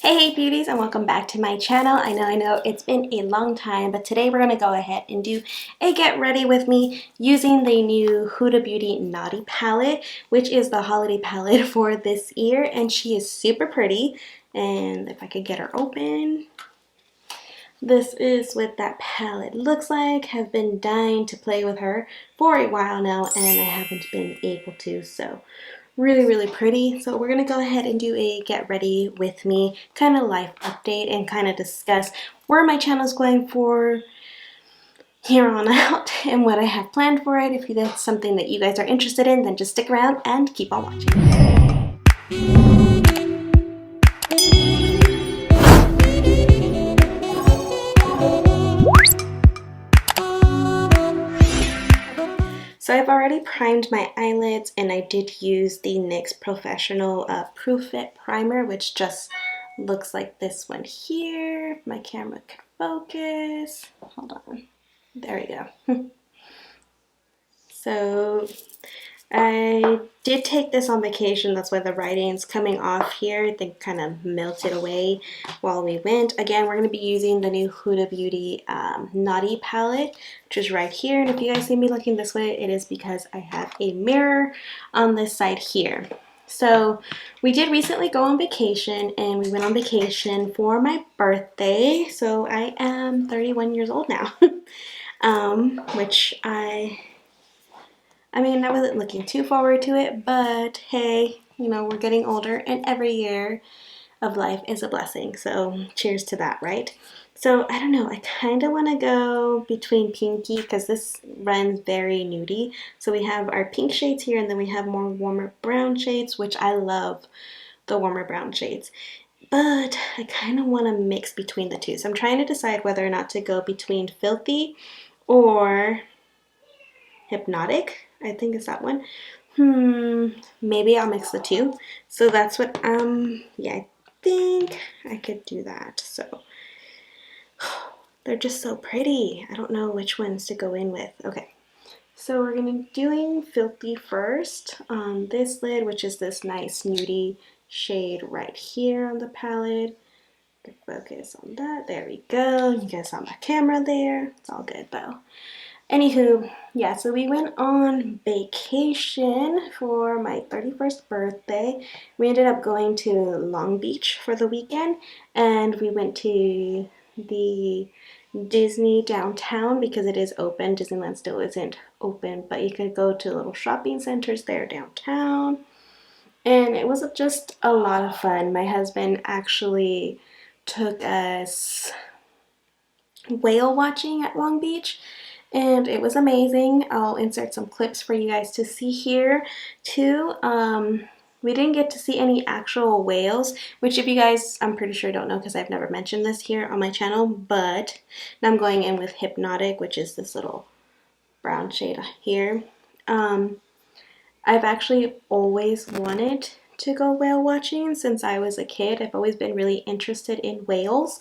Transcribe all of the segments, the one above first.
Hey beauties, and welcome back to my channel. I know it's been a long time, but today we're going to go ahead and do a get ready with me using the new Huda Beauty Naughty palette, which is the holiday palette for this year, and she is super pretty. And if I could get her open, this is what that palette looks like. Have been dying to play with her for a while now, and I haven't been able to, so really pretty. So we're gonna go ahead and do a get ready with me kind of life update and kind of discuss where my channel is going for here on out and what I have planned for it. If that's something that you guys are interested in, then just stick around and keep on watching. So I've already primed my eyelids, and I did use the NYX Professional Proof Fit Primer, which just looks like this one here. If my camera can focus. Hold on. There we go. So I did take this on vacation. That's why the writing's coming off here. They kind of melted away while we went. Again, we're going to be using the new Huda Beauty Naughty palette, which is right here. And if you guys see me looking this way, it is because I have a mirror on this side here. So we did recently go on vacation, and we went on vacation for my birthday. So I am 31 years old now, which I mean, I wasn't looking too forward to it, but hey, you know, we're getting older, and every year of life is a blessing. So cheers to that, right? So I don't know, I kind of want to go between pinky because this runs very nudie. So we have our pink shades here, and then we have more warmer brown shades, which I love the warmer brown shades. But I kind of want to mix between the two. So I'm trying to decide whether or not to go between Filthy or Hypnotic. I think is that one. Maybe I'll mix the two. So that's what, yeah, I think I could do that. So they're just so pretty. I don't know which ones to go in with. Okay, so we're gonna doing Filthy first on this lid, which is this nice nudie shade right here on the palette. Focus on that. There we go. You guys saw my camera there. It's all good though. Anywho, yeah, so we went on vacation for my 31st birthday. We ended up going to Long Beach for the weekend, and we went to the Disney downtown because it is open. Disneyland still isn't open, but you could go to little shopping centers there downtown. And it was just a lot of fun. My husband actually took us whale watching at Long Beach, and it was amazing. I'll insert some clips for you guys to see here too. We didn't get to see any actual whales, which if you guys, I'm pretty sure don't know because I've never mentioned this here on my channel, but now I'm going in with Hypnotic, which is this little brown shade here. I've actually always wanted to go whale watching since I was a kid. I've always been really interested in whales.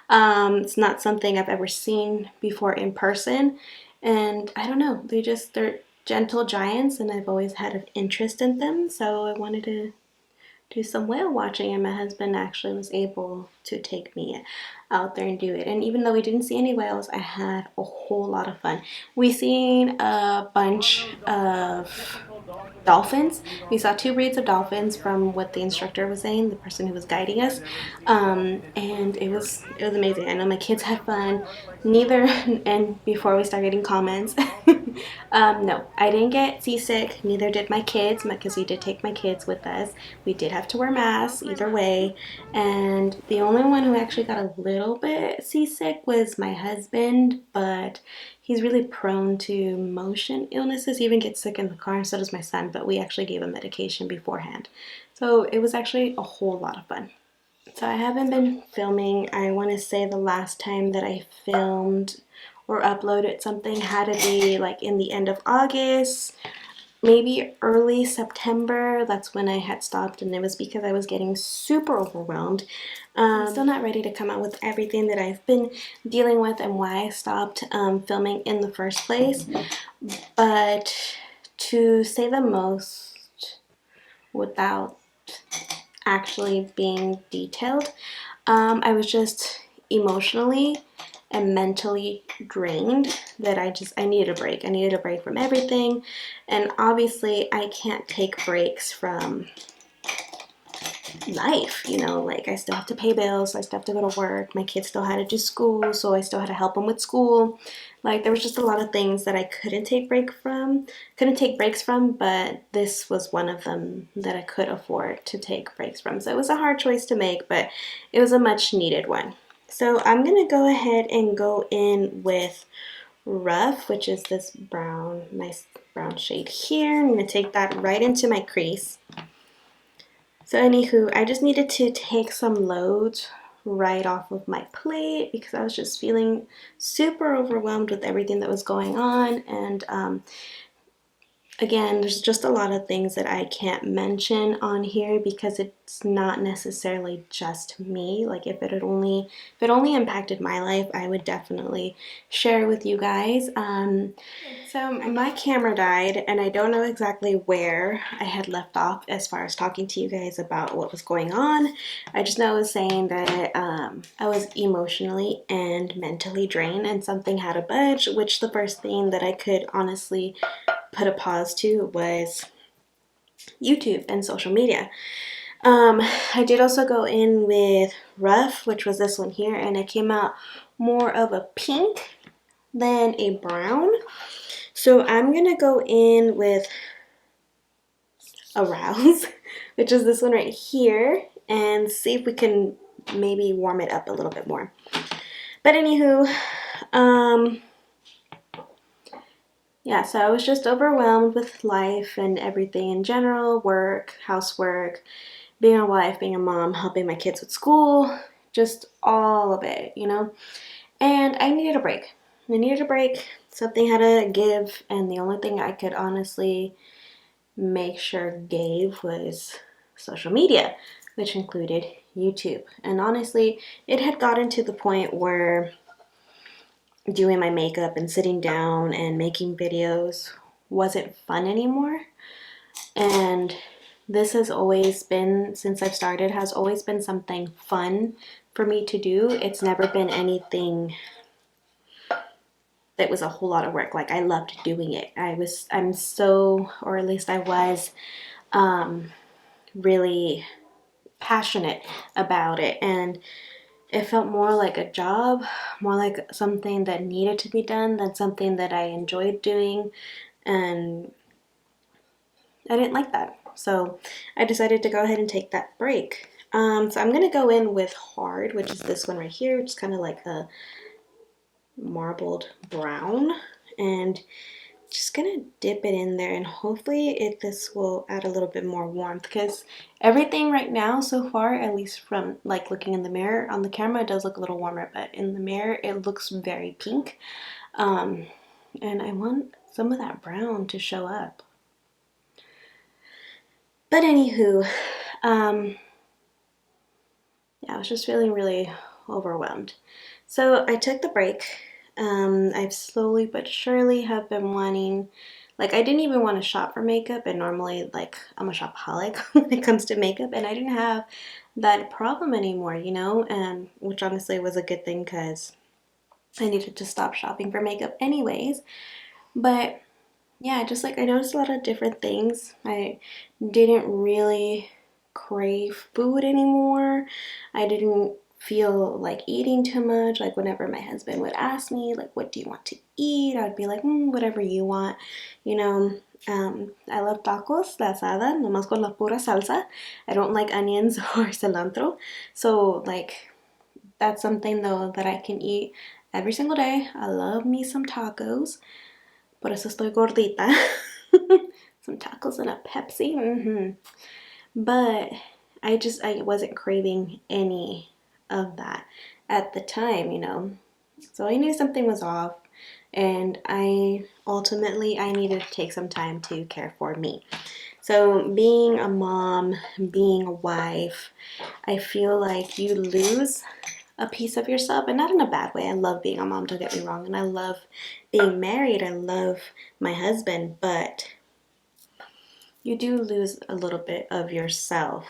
It's not something I've ever seen before in person, and I don't know, they're gentle giants, and I've always had an interest in them, so I wanted to do some whale watching, and my husband actually was able to take me out there and do it. And even though we didn't see any whales, I had a whole lot of fun. We seen a bunch of dolphins. We saw 2 breeds of dolphins from what the instructor was saying, the person who was guiding us, and it was amazing. I know my kids had fun. And before we start getting comments, no, I didn't get seasick, neither did my kids, because we did take my kids with us. We did have to wear masks either way, and the only one who actually got a little bit seasick was my husband, but he's really prone to motion illnesses. He even gets sick in the car, and so does my son, but we actually gave him medication beforehand. So it was actually a whole lot of fun. So I haven't been filming. I want to say the last time that I filmed or uploaded something had to be like in the end of August, maybe early September. That's when I had stopped, and it was because I was getting super overwhelmed. I'm still not ready to come out with everything that I've been dealing with and why I stopped filming in the first place. But to say the most without actually being detailed. I was just emotionally and mentally drained that I needed a break. I needed a break from everything. And obviously I can't take breaks from life, you know, like I still have to pay bills, I still have to go to work, my kids still had to do school, so I still had to help them with school. Like there was just a lot of things that I couldn't take breaks from, but this was one of them that I could afford to take breaks from. So it was a hard choice to make, but it was a much needed one. So I'm gonna go ahead and go in with Rough, which is this brown, nice brown shade here. I'm gonna take that right into my crease. So anywho, I just needed to take some loads right off of my plate because I was just feeling super overwhelmed with everything that was going on. And again, there's just a lot of things that I can't mention on here because it's not necessarily just me. Like if it only impacted my life, I would definitely share with you guys. So my camera died and I don't know exactly where I had left off as far as talking to you guys about what was going on. I just know I was saying that I was emotionally and mentally drained and something had to budge, which the first thing that I could honestly put a pause to was YouTube and social media. I did also go in with Rough, which was this one here, and it came out more of a pink than a brown. So I'm gonna go in with Arouse, which is this one right here, and see if we can maybe warm it up a little bit more. But anywho, yeah, so I was just overwhelmed with life and everything in general, work, housework, being a wife, being a mom, helping my kids with school, just all of it, you know? And I needed a break. I needed a break. Something had to give, and the only thing I could honestly make sure gave was social media, which included YouTube. And honestly, it had gotten to the point where doing my makeup and sitting down and making videos wasn't fun anymore. And this has always been, since I've started, has always been something fun for me to do. It's never been anything that was a whole lot of work. Like I loved doing it. I'm so, or at least I was, really passionate about it. And it felt more like a job, more like something that needed to be done than something that I enjoyed doing. And I didn't like that. So I decided to go ahead and take that break. So I'm going to go in with Hard, which is this one right here, which is kind of like a marbled brown. And just going to dip it in there, and hopefully this will add a little bit more warmth, because everything right now so far, at least from like looking in the mirror, on the camera it does look a little warmer, but in the mirror it looks very pink. And I want some of that brown to show up. But anywho, yeah, I was just feeling really overwhelmed. So I took the break. I've slowly but surely have been wanting, like I didn't even want to shop for makeup, and normally like I'm a shopaholic when it comes to makeup, and I didn't have that problem anymore, you know, and which honestly was a good thing because I needed to stop shopping for makeup anyways. But yeah, just like I noticed a lot of different things. I didn't really crave food anymore. I didn't feel like eating too much. Like whenever my husband would ask me, like, what do you want to eat? I'd be like, whatever you want. You know, I love tacos, la asada, nomás con la pura salsa. I don't like onions or cilantro. So like, that's something though that I can eat every single day. I love me some tacos. Por eso estoy gordita. Some tacos and a Pepsi. But I wasn't craving any of that at the time, you know. So I knew something was off, and I needed to take some time to care for me. So being a mom, being a wife, I feel like you lose a piece of yourself, and not in a bad way. I love being a mom, don't get me wrong, and I love being married. I love my husband, but you do lose a little bit of yourself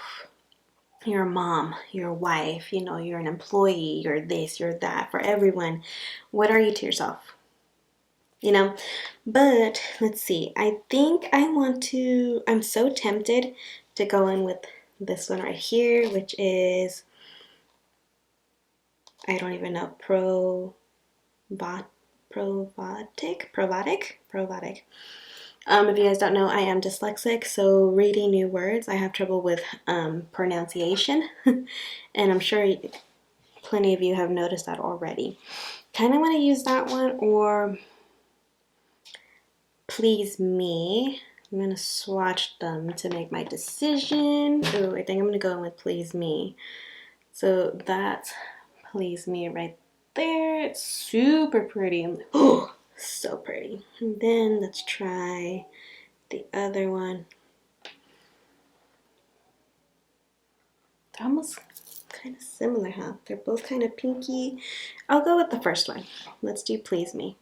You're a mom, you're a wife, you know, you're an employee, you're this, you're that, for everyone. What are you to yourself? You know? But let's see. I think I want to, I'm so tempted to go in with this one right here, which is, I don't even know, probiotic. If you guys don't know, I am dyslexic, so reading new words, I have trouble with pronunciation, and I'm sure plenty of you have noticed that already. Kind of want to use that one, or Please Me. I'm going to swatch them to make my decision. Oh, I think I'm going to go in with Please Me. So that's Please Me right there. It's super pretty. Oh, so pretty. And then let's try the other one. They're almost kind of similar, huh? They're both kind of pinky. I'll go with the first one. Let's do Please Me.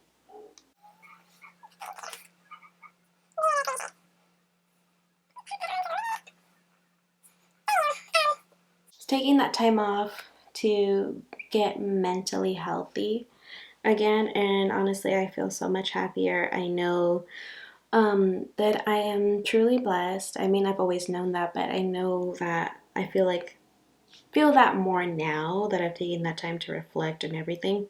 Taking that time off to get mentally healthy again, and honestly, I feel so much happier. I know that I am truly blessed. I mean, I've always known that, but I know that I feel that more now that I've taken that time to reflect and everything,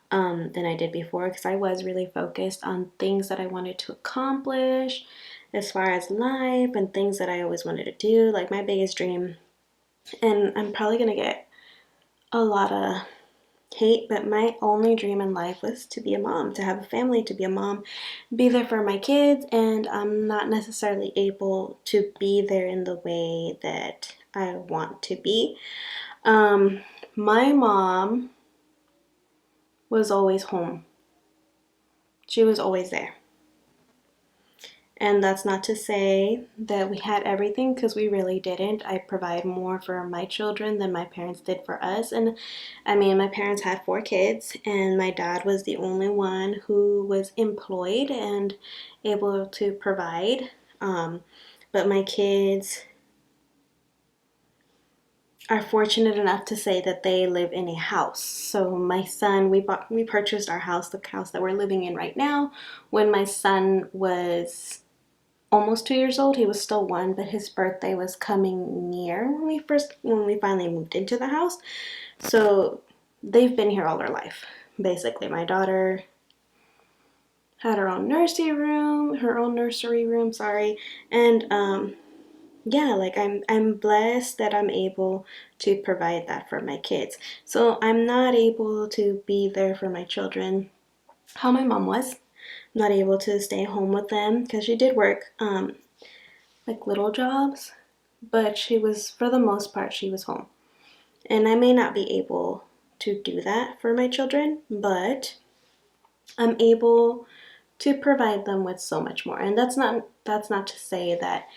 than I did before, because I was really focused on things that I wanted to accomplish as far as life and things that I always wanted to do. Like my biggest dream, and I'm probably gonna get a lot of hate, but my only dream in life was to be a mom, to have a family, to be a mom, be there for my kids, and I'm not necessarily able to be there in the way that I want to be. My mom was always home. She was always there. And that's not to say that we had everything, because we really didn't. I provide more for my children than my parents did for us. And I mean, my parents had 4 kids, and my dad was the only one who was employed and able to provide. But my kids are fortunate enough to say that they live in a house. So my son, we purchased our house, the house that we're living in right now, when my son was almost 2 years old. He was still 1, but his birthday was coming near when we finally moved into the house. So they've been here all their life. Basically, my daughter had her own nursery room, sorry. And yeah, like I'm blessed that I'm able to provide that for my kids. So I'm not able to be there for my children how my mom was. I'm not able to stay home with them because she did work like little jobs, but she was, for the most part, she was home. And I may not be able to do that for my children, but I'm able to provide them with so much more. And that's not to say that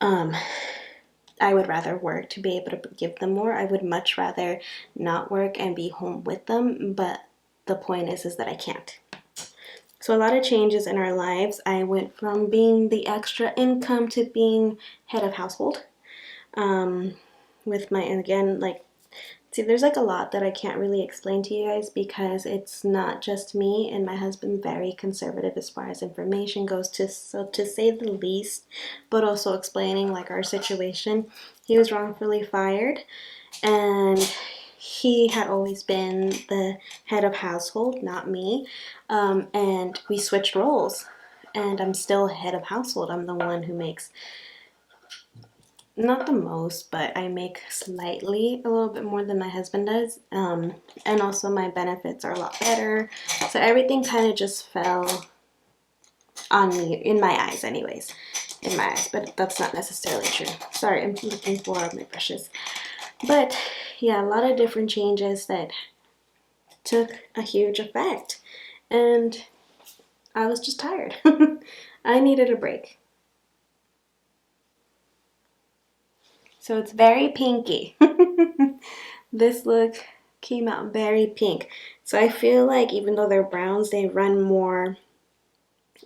I would rather work to be able to give them more. I would much rather not work and be home with them, but the point is that I can't. So a lot of changes in our lives. I went from being the extra income to being head of household. With my, and again, like, see, there's like a lot that I can't really explain to you guys because it's not just me, and my husband's very conservative as far as information goes, to say the least, but also explaining like our situation. He was wrongfully fired, and he had always been the head of household, not me, and we switched roles, and I'm still head of household. I'm the one who makes, not the most, but I make slightly a little bit more than my husband does, and also my benefits are a lot better, so everything kind of just fell on me, in my eyes anyways, in my eyes, but that's not necessarily true. Sorry, I'm looking for my brushes. But yeah, a lot of different changes that took a huge effect, and I was just tired. I needed a break. So it's very pinky. This look came out very pink. So I feel like even though they're browns, they run more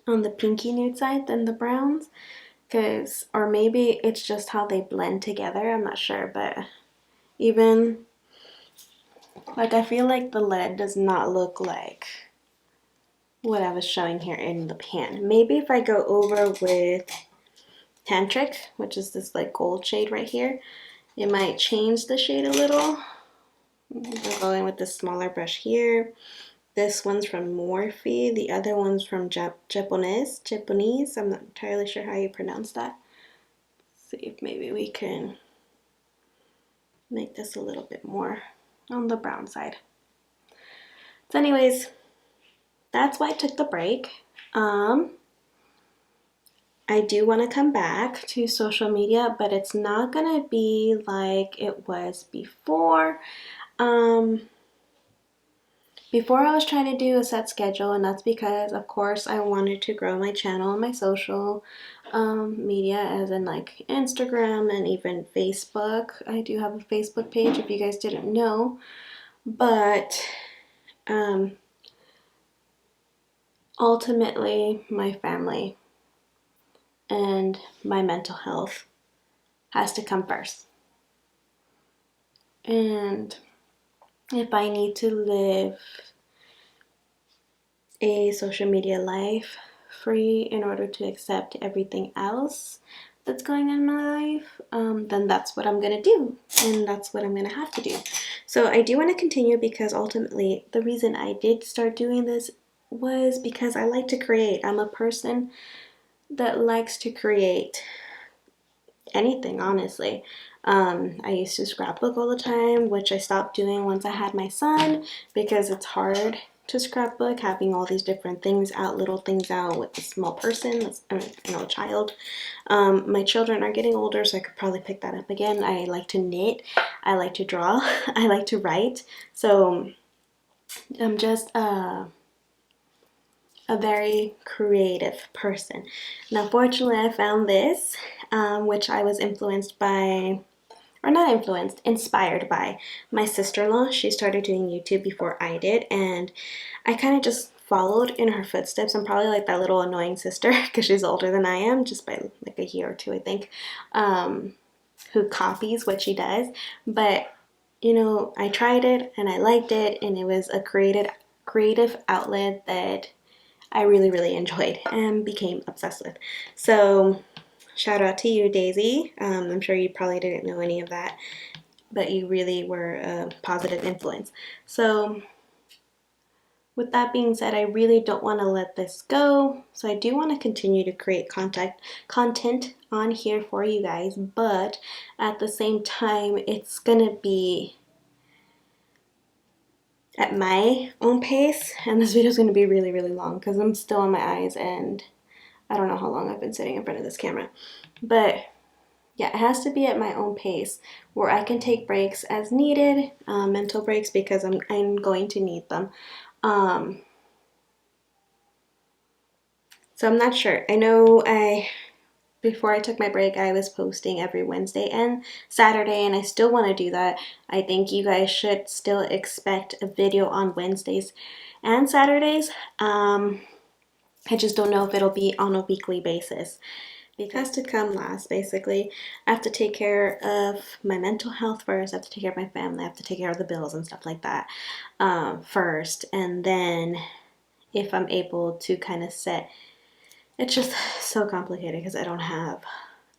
on the pinky nude side than the browns, because, or maybe it's just how they blend together, I'm not sure, but even, like, I feel like the lead does not look like what I was showing here in the pan. Maybe if I go over with Tantric, which is this like gold shade right here, it might change the shade a little. I'm going with this smaller brush here. This one's from Morphe. The other one's from Japanese. I'm not entirely sure how you pronounce that. Let's see if maybe we can make this a little bit more on the brown side. So anyways, that's why I took the break. I do want to come back to social media, but it's not going to be like it was before. Before I was trying to do a set schedule, and that's because, of course, I wanted to grow my channel and my social media, as in like Instagram and even Facebook. I do have a Facebook page if you guys didn't know, but ultimately my family and my mental health has to come first. And if I need to live a social media life free in order to accept everything else that's going on in my life, then that's what I'm gonna do, and that's what I'm gonna have to do. So I do want to continue, because ultimately the reason I did start doing this was because I like to create. I'm a person that likes to create anything, honestly. I used to scrapbook all the time, which I stopped doing once I had my son, because it's hard to scrapbook, having all these different things out, little things out with a small person, a child. My children are getting older, so I could probably pick that up again. I like to knit, I like to draw, I like to write, so I'm just a very creative person. Now, fortunately, I found this, which I was influenced by, or not influenced, inspired by my sister-in-law. She started doing YouTube before I did, and I kind of just followed in her footsteps. I'm probably like that little annoying sister, because she's older than I am, just by like a year or two, I think, who copies what she does. But, you know, I tried it, and I liked it, and it was a creative outlet that I really, really enjoyed and became obsessed with. So shout out to you, Daisy. I'm sure you probably didn't know any of that, but you really were a positive influence. So with that being said, I really don't want to let this go. So I do want to continue to create content on here for you guys, but at the same time, it's going to be at my own pace, and this video is going to be really, really long because I'm still on my eyes, and I don't know how long I've been sitting in front of this camera. But yeah, it has to be at my own pace, where I can take breaks as needed, mental breaks, because I'm going to need them. So I'm not sure. I know before I took my break, I was posting every Wednesday and Saturday, and I still want to do that. I think you guys should still expect a video on Wednesdays and Saturdays. I just don't know if it'll be on a weekly basis. It has to come last, basically. I have to take care of my mental health first. I have to take care of my family. I have to take care of the bills and stuff like that first. And then if I'm able to kind of set, it's just so complicated because I don't have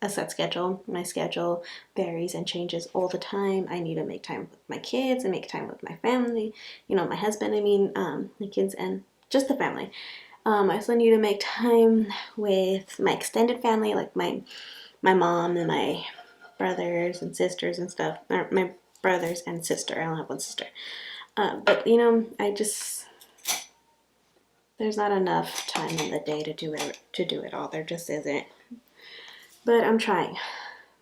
a set schedule. My schedule varies and changes all the time. I need to make time with my kids and make time with my family, you know, my husband, my kids, and just the family. I also need to make time with my extended family, like my mom and my brothers and sisters and stuff. Or my brothers and sister. I only have one sister. But, you know, there's not enough time in the day to do it all. There just isn't. But I'm trying.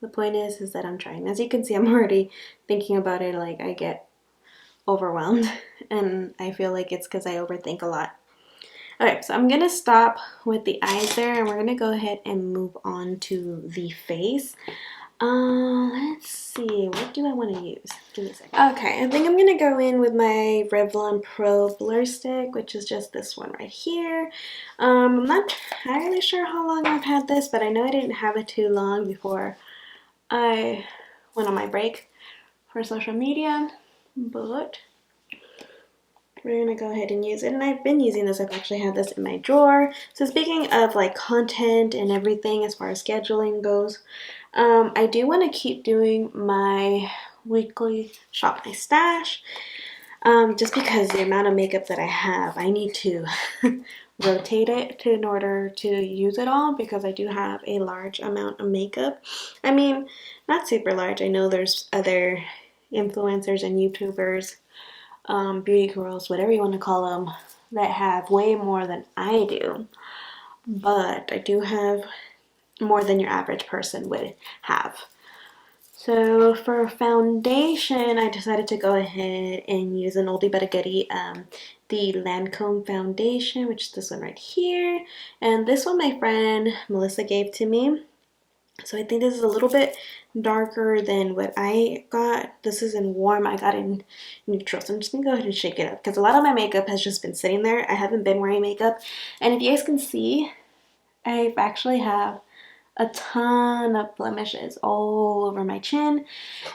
The point is that I'm trying. As you can see, I'm already thinking about it. Like, I get overwhelmed, and I feel like it's because I overthink a lot. Okay, so I'm gonna stop with the eyes there, and we're gonna go ahead and move on to the face. Let's see. What do I want to use? Give me a second. Okay, I think I'm going to go in with my Revlon Pro Blur Stick, which is just this one right here. I'm not entirely sure how long I've had this, but I know I didn't have it too long before I went on my break for social media. But we're gonna go ahead and use it, and I've been using this. I've actually had this in my drawer. So speaking of like content and everything as far as scheduling goes, I do want to keep doing my weekly shop my stash, just because the amount of makeup that I have, I need to rotate it in order to use it all, because I do have a large amount of makeup. I mean, not super large. I know there's other influencers and YouTubers, beauty girls, whatever you want to call them, that have way more than I do. But I do have more than your average person would have. So for foundation, I decided to go ahead and use an oldie but a goodie, the Lancome foundation, which is this one right here. And this one my friend Melissa gave to me. So I think this is a little bit darker than what I got. This is in warm. I got in neutral. So I'm just going to go ahead and shake it up, because a lot of my makeup has just been sitting there. I haven't been wearing makeup. And if you guys can see, I actually have a ton of blemishes all over my chin.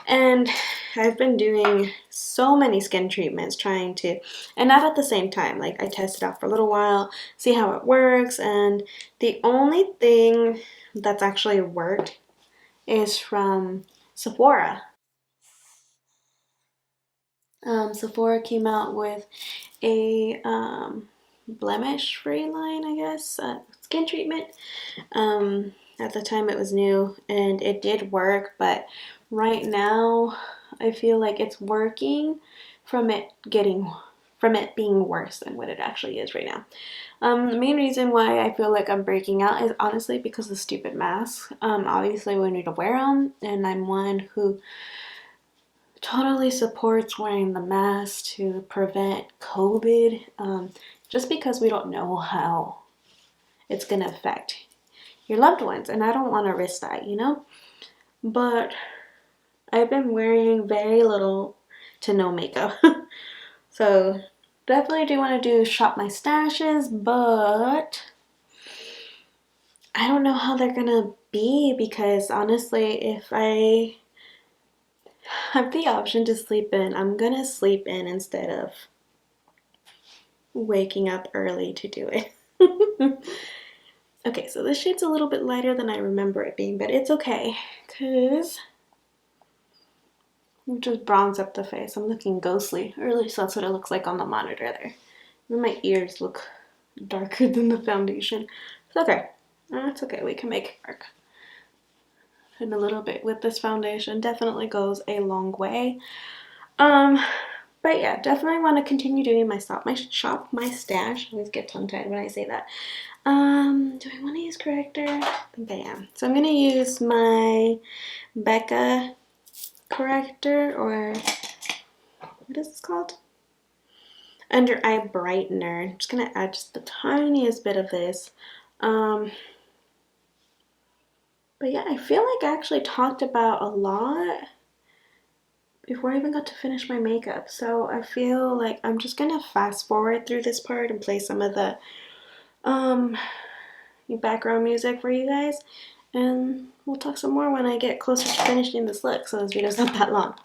And I've been doing so many skin treatments trying to, and not at the same time. Like, I tested out for a little while, see how it works. And the only thing that's actually worked is from Sephora. Sephora came out with a blemish-free line, I guess, skin treatment. At the time it was new and it did work, but right now I feel like it's working from it being worse than what it actually is right now. The main reason why I feel like I'm breaking out is honestly because of stupid masks. Obviously we need to wear them, and I'm one who totally supports wearing the mask to prevent COVID, just because we don't know how it's going to affect your loved ones, and I don't want to risk that, you know? But I've been wearing very little to no makeup. So definitely do want to do shop my stashes, but I don't know how they're gonna be, because honestly, if I have the option to sleep in, I'm gonna sleep in instead of waking up early to do it. Okay, so this shade's a little bit lighter than I remember it being, but it's okay, because it just browns up the face. I'm looking ghostly, or at least that's what it looks like on the monitor there. And my ears look darker than the foundation. It's okay. It's okay, we can make it work. And a little bit with this foundation definitely goes a long way. But yeah, definitely want to continue doing my shop my stash. I always get tongue-tied when I say that. Do I want to use corrector? I think I am. So I'm going to use my Becca corrector, or what is this called? Under eye brightener. I'm just going to add just the tiniest bit of this. But yeah, I feel like I actually talked about a lot before I even got to finish my makeup. So I feel like I'm just going to fast forward through this part and play some of the background music for you guys. And we'll talk some more when I get closer to finishing this look, so this video's not that long.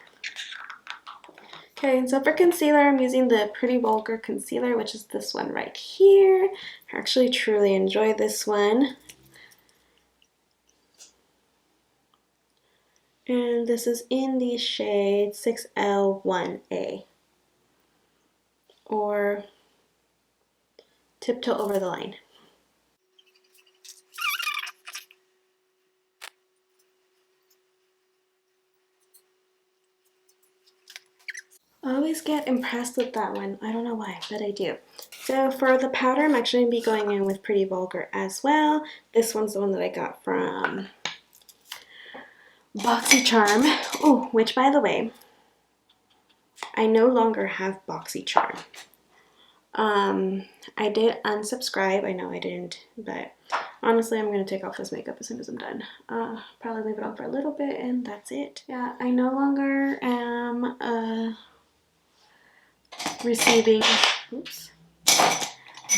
Okay, so for concealer, I'm using the Pretty Vulgar concealer, which is this one right here. I actually truly enjoy this one. And this is in the shade 6L1A, or Tiptoe Over the Line. I always get impressed with that one. I don't know why, but I do. So for the powder, I'm actually going to be going in with Pretty Vulgar as well. This one's the one that I got from BoxyCharm. Oh, which by the way, I no longer have BoxyCharm. I did unsubscribe. I know I didn't, but Honestly, I'm going to take off this makeup as soon as I'm done. Probably leave it on for a little bit and that's it. Yeah, I no longer am receiving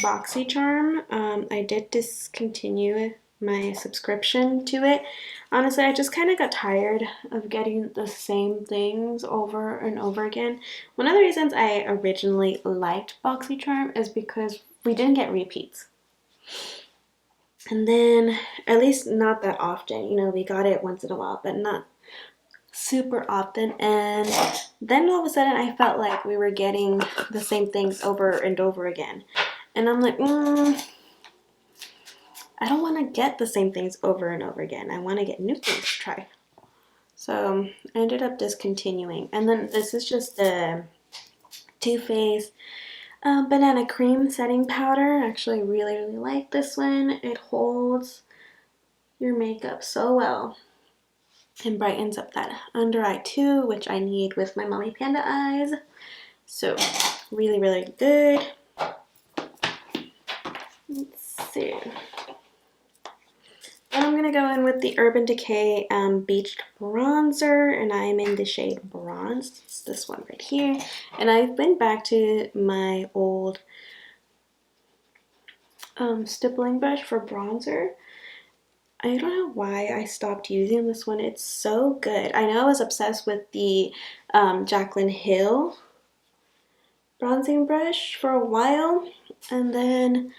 BoxyCharm. I did discontinue my subscription to it. Honestly, I just kind of got tired of getting the same things over and over again. One of the reasons I originally liked BoxyCharm is because we didn't get repeats. And then, at least not that often, you know, we got it once in a while, but not super often. And then all of a sudden I felt like we were getting the same things over and over again. And I'm like, I don't want to get the same things over and over again. I want to get new things to try. So I ended up discontinuing. And then this is just the Too Faced banana cream setting powder. Actually, I really like this one. It holds your makeup so well and brightens up that under eye too, which I need with my mommy panda eyes. So really good. Let's see. And I'm gonna go in with the Urban Decay Beached Bronzer, and I'm in the shade Bronze. It's this one right here. And I've been back to my old stippling brush for bronzer. I don't know why I stopped using this one. It's so good. I know I was obsessed with the Jaclyn Hill bronzing brush for a while, and then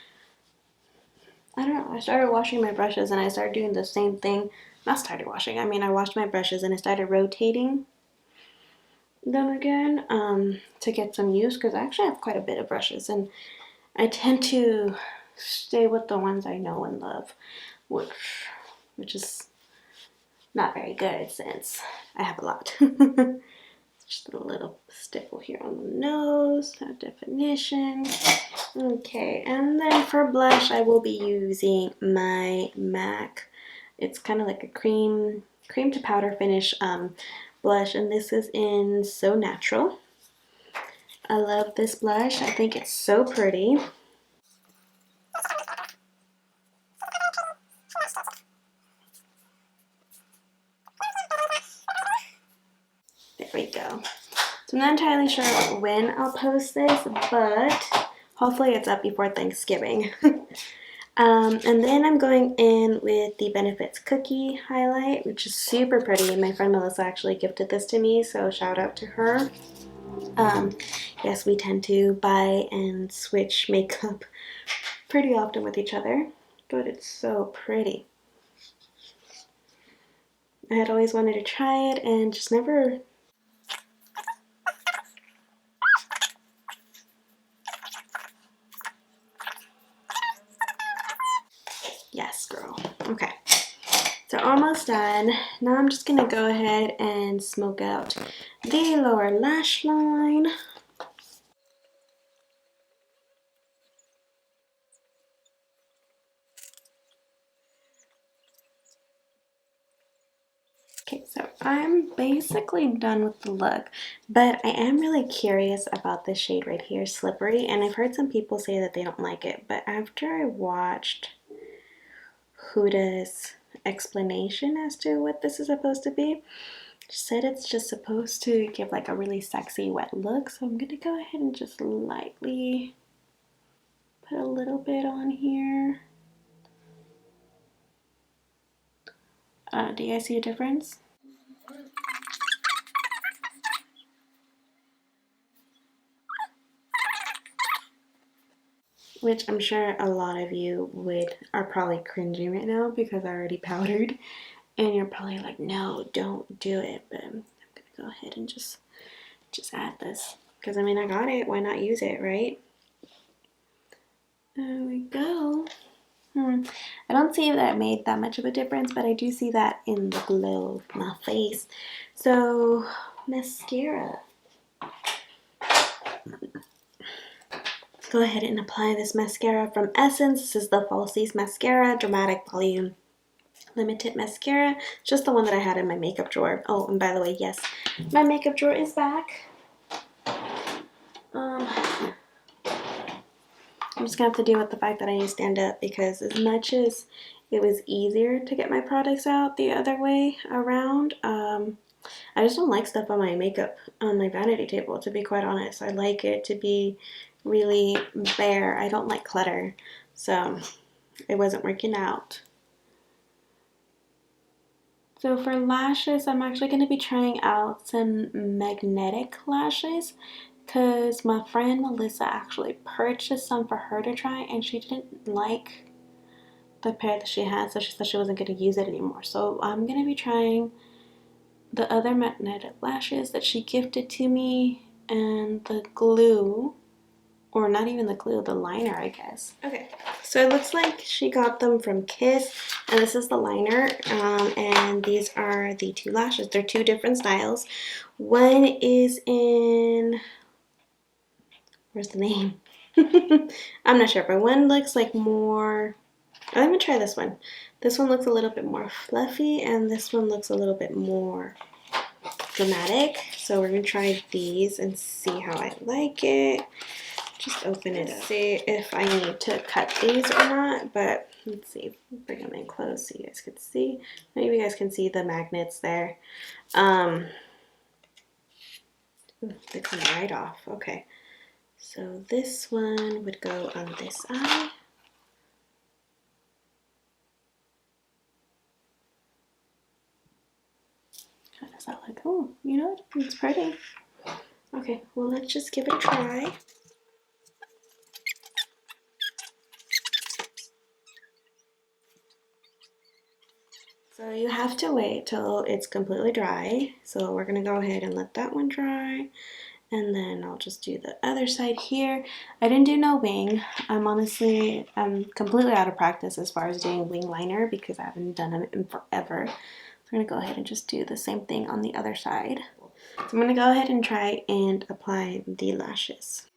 I don't know, I started washing my brushes and I started doing the same thing. Not started washing, I mean I washed my brushes and I started rotating them again to get some use, because I actually have quite a bit of brushes and I tend to stay with the ones I know and love, which is not very good since I have a lot. Just a little stipple here on the nose, that definition. Okay, and then for blush, I will be using my MAC. It's kind of like a cream to powder finish blush, and this is in So Natural. I love this blush. I think it's so pretty. There we go. So I'm not entirely sure when I'll post this, but hopefully it's up before Thanksgiving. And then I'm going in with the Benefits Cookie highlight, which is super pretty. My friend Melissa actually gifted this to me, so shout out to her. Yes, we tend to buy and switch makeup pretty often with each other, but it's so pretty. I had always wanted to try it and just never... Yes, girl. Okay. So almost done. Now I'm just gonna go ahead and smoke out the lower lash line. Okay, so I'm basically done with the look, but I am really curious about this shade right here, Slippery, and I've heard some people say that they don't like it, but after I watched Huda's explanation as to what this is supposed to be, she said it's just supposed to give like a really sexy wet look, so I'm gonna go ahead and just lightly put a little bit on here. Do you guys see a difference? Which I'm sure a lot of you are probably cringing right now because I already powdered, and you're probably like, no, don't do it. But I'm gonna go ahead and just add this, because I mean I got it, why not use it, right? There we go. I don't see that it made that much of a difference, but I do see that in the glow of my face. So mascara. Go ahead and apply this mascara from Essence. This is the Falsies Mascara Dramatic Volume Limited Mascara. Just the one that I had in my makeup drawer. Oh, and by the way, yes, my makeup drawer is back. I'm just gonna have to deal with the fact that I need to stand up, because as much as it was easier to get my products out the other way around, I just don't like stuff on my makeup on my vanity table, to be quite honest. I like it to be really bare. I don't like clutter, so it wasn't working out. So for lashes, I'm actually going to be trying out some magnetic lashes, because my friend Melissa actually purchased some for her to try, and she didn't like the pair that she had, so she said she wasn't going to use it anymore. So I'm going to be trying the other magnetic lashes that she gifted to me, and the glue, or not even the glue, the liner, I guess. Okay, so it looks like she got them from Kiss, and this is the liner, and these are the two lashes. They're two different styles. One is in, where's the name? I'm not sure, but one looks like more, I'm gonna try this one. This one looks a little bit more fluffy, and this one looks a little bit more dramatic. So we're gonna try these and see how I like it. Just open it up, see if I need to cut these or not. But let's see, bring them in close so you guys can see. Maybe you guys can see the magnets there. They come right off. Okay, so this one would go on this eye. How does that look? Oh, you know what? It's pretty. Okay, well, let's just give it a try. So you have to wait till it's completely dry. So we're gonna go ahead and let that one dry. And then I'll just do the other side here. I didn't do no wing. I'm completely out of practice as far as doing wing liner, because I haven't done it in forever. So I'm gonna go ahead and just do the same thing on the other side. So I'm gonna go ahead and try and apply the lashes.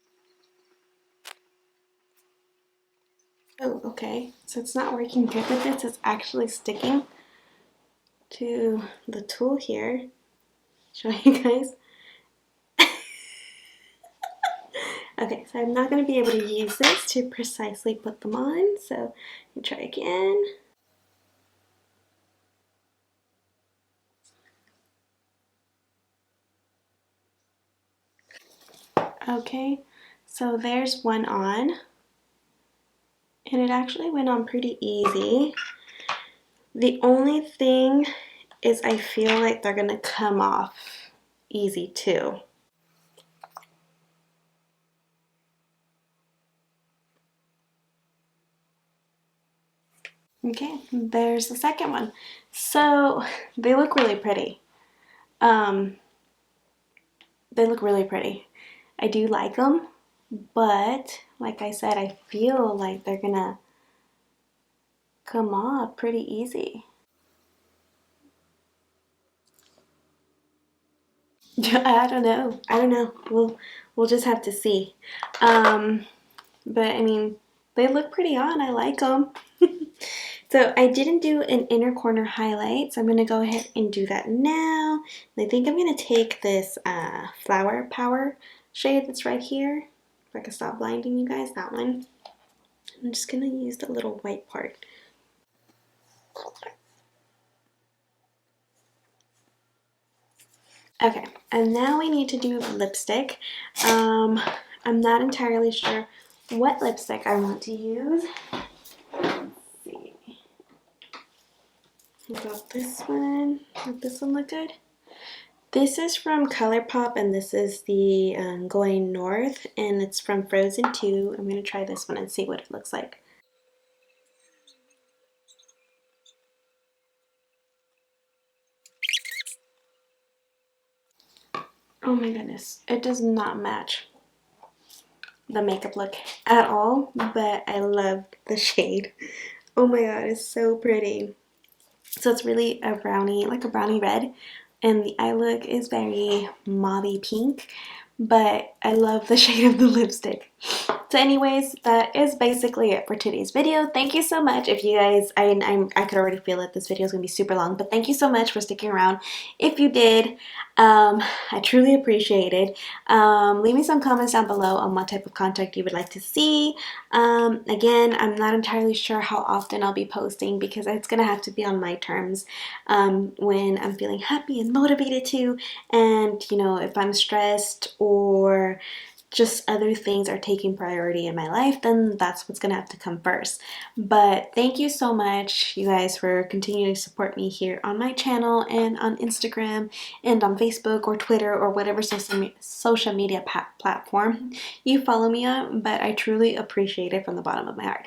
Oh, okay. So it's not working good with this. It's actually sticking to the tool here. Show you guys. Okay, so I'm not going to be able to use this to precisely put them on, so let me try again. Okay, so there's one on, and it actually went on pretty easy. The only thing is I feel like they're going to come off easy too. Okay, there's the second one. So they look really pretty. They look really pretty. I do like them, but like I said, I feel like they're gonna come off pretty easy. I don't know. I don't know. We'll just have to see. But I mean, they look pretty on. I like them. So I didn't do an inner corner highlight, so I'm going to go ahead and do that now. And I think I'm going to take this Flower Power shade that's right here. If I can stop blinding you guys, that one. I'm just going to use the little white part. Okay, and now we need to do lipstick. I'm not entirely sure what lipstick I want to use. I got this one. Does this one look good? This is from ColourPop, and this is the Going North, and it's from Frozen 2. I'm going to try this one and see what it looks like. Oh my goodness. It does not match the makeup look at all, but I love the shade. Oh my god, it's so pretty. So it's really a brownie, like a brownie red, and the eye look is very mauvey pink, but I love the shade of the lipstick. So anyways, that is basically it for today's video. Thank you so much. If you guys, I could already feel that this video is going to be super long, but thank you so much for sticking around. If you did, I truly appreciate it. Leave me some comments down below on what type of content you would like to see. Again, I'm not entirely sure how often I'll be posting because it's going to have to be on my terms, when I'm feeling happy and motivated to, and you know, if I'm stressed or just other things are taking priority in my life, then that's what's gonna have to come first. But thank you so much, you guys, for continuing to support me here on my channel and on Instagram and on Facebook or Twitter or whatever social media platform you follow me on. But I truly appreciate it from the bottom of my heart.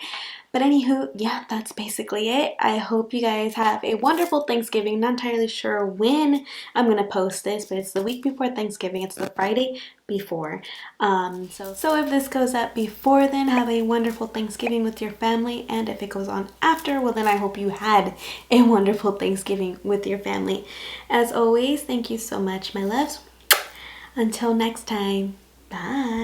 But anywho, yeah, that's basically it. I hope you guys have a wonderful Thanksgiving. Not entirely sure when I'm gonna post this, but it's the week before Thanksgiving. It's the Friday before. So if this goes up before then, have a wonderful Thanksgiving with your family. And if it goes on after, well then I hope you had a wonderful Thanksgiving with your family. As always, thank you so much, my loves. Until next time, bye.